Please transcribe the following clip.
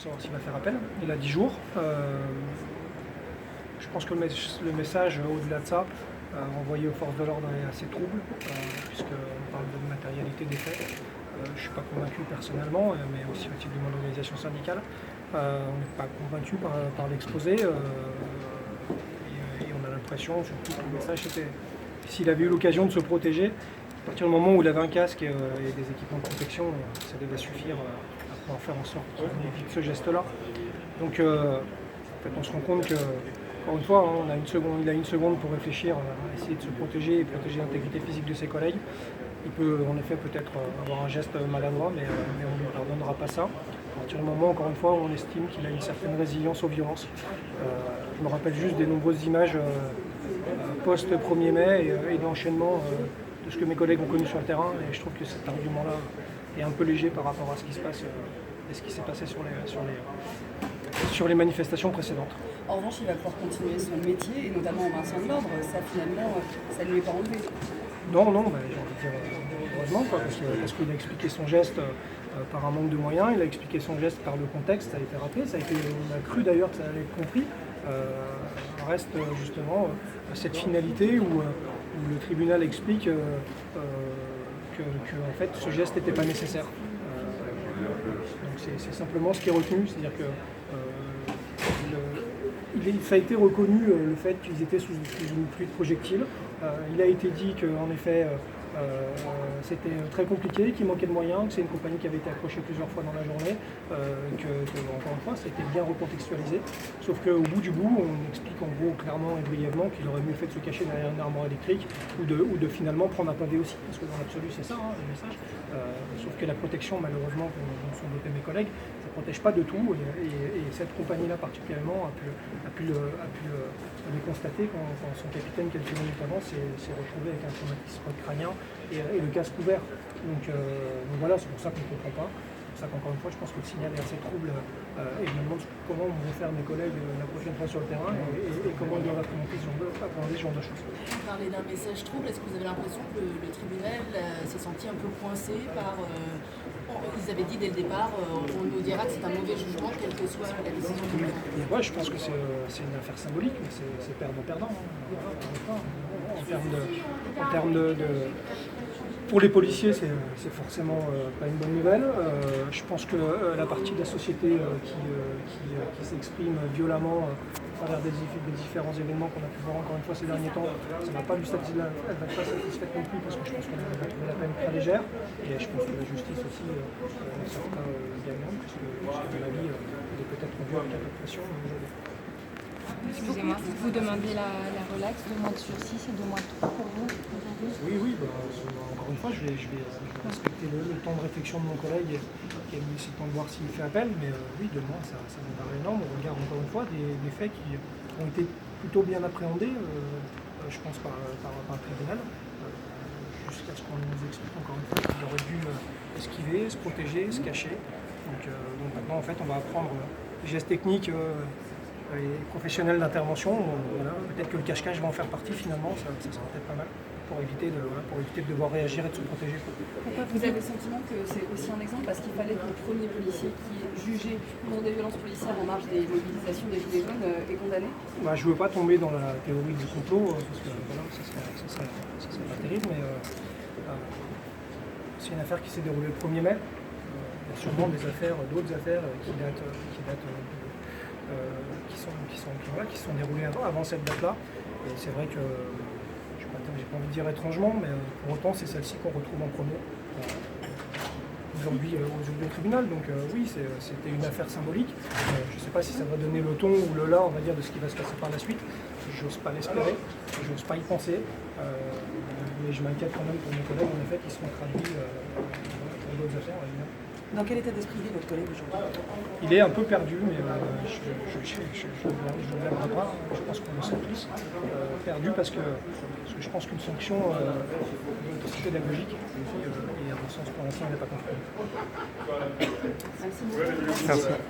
pour savoir s'il va faire appel. Il a 10 jours. Je pense que le message, au-delà de ça, envoyé aux forces de l'ordre est assez trouble, puisqu'on parle de matérialité des faits. Je ne suis pas convaincu personnellement, mais aussi au titre de mon organisation syndicale. On n'est pas convaincu par l'exposé. Et on a l'impression, surtout que le message c'était, s'il avait eu l'occasion de se protéger, à partir du moment où il avait un casque et des équipements de protection, ça devait suffire à pouvoir faire en sorte qu'il évite ce geste-là. Donc en fait, on se rend compte que, encore une fois, il a une seconde pour réfléchir à essayer de se protéger et protéger l'intégrité physique de ses collègues. Il peut en effet peut-être avoir un geste maladroit, mais on ne lui pardonnera pas ça. À partir du moment, encore une fois, où on estime qu'il a une certaine résilience aux violences. Je me rappelle juste des nombreuses images post-1er mai et de l'enchaînement de ce que mes collègues ont connu sur le terrain. Et je trouve que cet argument-là est un peu léger par rapport à ce qui se passe et ce qui s'est passé sur les manifestations précédentes. En revanche, il va pouvoir continuer son métier, et notamment en maintien de l'ordre. Ça, finalement, ça ne lui est pas enlevé. Non, j'ai envie de dire heureusement, parce qu'il a expliqué son geste par un manque de moyens, il a expliqué son geste par le contexte, ça a été rappelé, on a cru d'ailleurs que ça allait être compris. Reste justement cette finalité où le tribunal explique que en fait, ce geste n'était pas nécessaire. Donc c'est simplement ce qui est retenu, c'est-à-dire que ça a été reconnu le fait qu'ils étaient sous une pluie de projectiles. Il a été dit qu'en effet c'était très compliqué, qu'il manquait de moyens, que c'est une compagnie qui avait été accrochée plusieurs fois dans la journée, encore une fois ça a été bien recontextualisé. Sauf qu'au bout du bout, on explique en gros clairement et brièvement qu'il aurait mieux fait de se cacher derrière une armoire électrique ou de finalement prendre un pavé aussi. Parce que dans l'absolu c'est ça le message. Sauf que la protection, malheureusement, dont sont dotés mes collègues, ça ne protège pas de tout et cette compagnie-là particulièrement a pu le constater quand son capitaine quelques minutes avant s'est retrouvé avec un traumatisme crânien et le casque ouvert. Donc voilà, c'est pour ça qu'on ne comprend pas. C'est pour ça qu'encore une fois, je pense que le signal est assez trouble et je me demande comment vont faire mes collègues la prochaine fois sur le terrain et comment ils doivent appréhender ce genre de choses. Vous parlez d'un message trouble, est-ce que vous avez l'impression que le tribunal s'est senti un peu coincé par... ils avaient dit dès le départ, on nous dira que c'est un mauvais jugement, quelle que soit la décision du maire. Ouais, je pense que c'est une affaire symbolique, mais c'est perdant-perdant. En termes de pour les policiers, c'est forcément pas une bonne nouvelle. Je pense que la partie de la société qui s'exprime violemment à travers des différents événements qu'on a pu voir encore une fois ces derniers temps, ça ne va pas lui satisfaire non plus, parce que je pense qu'on va trouver la peine très légère. Et je pense que la justice aussi sera gagnante, puisque à mon avis, il est peut-être dû avec un peu de pression. Excusez-moi, vous demandez la relaxe, 2 mois de sursis et 2 mois de 3 pour vous aujourd'hui? Oui, encore une fois, je vais respecter le temps de réflexion de mon collègue qui a mis aussi le temps de voir s'il fait appel, mais oui, 2 mois, ça me paraît énorme. On regarde encore une fois des faits qui ont été plutôt bien appréhendés, je pense, par le tribunal, jusqu'à ce qu'on nous explique encore une fois qu'il aurait dû esquiver, se protéger, se cacher. Donc maintenant, en fait, on va apprendre les gestes techniques et professionnels d'intervention. Voilà. Peut-être que le cache-cache va en faire partie finalement, ça sera peut-être pas mal pour éviter de devoir réagir et de se protéger. Pourquoi vous avez le sentiment que c'est aussi un exemple parce qu'il fallait que le premier policier qui est jugé pour des violences policières en marge des mobilisations des Gilets jaunes est condamné? Je ne veux pas tomber dans la théorie du complot, parce que voilà, ça serait pas terrible, mais c'est une affaire qui s'est déroulée le 1er mai. Il y a sûrement d'autres affaires qui sont déroulées avant cette date-là. Et c'est vrai que, j'ai pas envie de dire étrangement, mais pour autant c'est celle-ci qu'on retrouve en premier aujourd'hui au tribunal. Donc oui, c'était une affaire symbolique. Je ne sais pas si ça va donner le ton ou le là, on va dire, de ce qui va se passer par la suite. J'ose pas l'espérer, j'ose pas y penser. Mais je m'inquiète quand même pour mes collègues, en effet, qui seront traduits pour d'autres affaires. Évidemment. Dans quel état d'esprit est votre collègue aujourd'hui? Il est un peu perdu, mais je ne lèverai pas. Je pense qu'on le sait tous. Perdu parce que je pense qu'une sanction est aussi pédagogique. Et à mon sens, pour l'instant, elle n'est pas comprise. Merci beaucoup. Merci.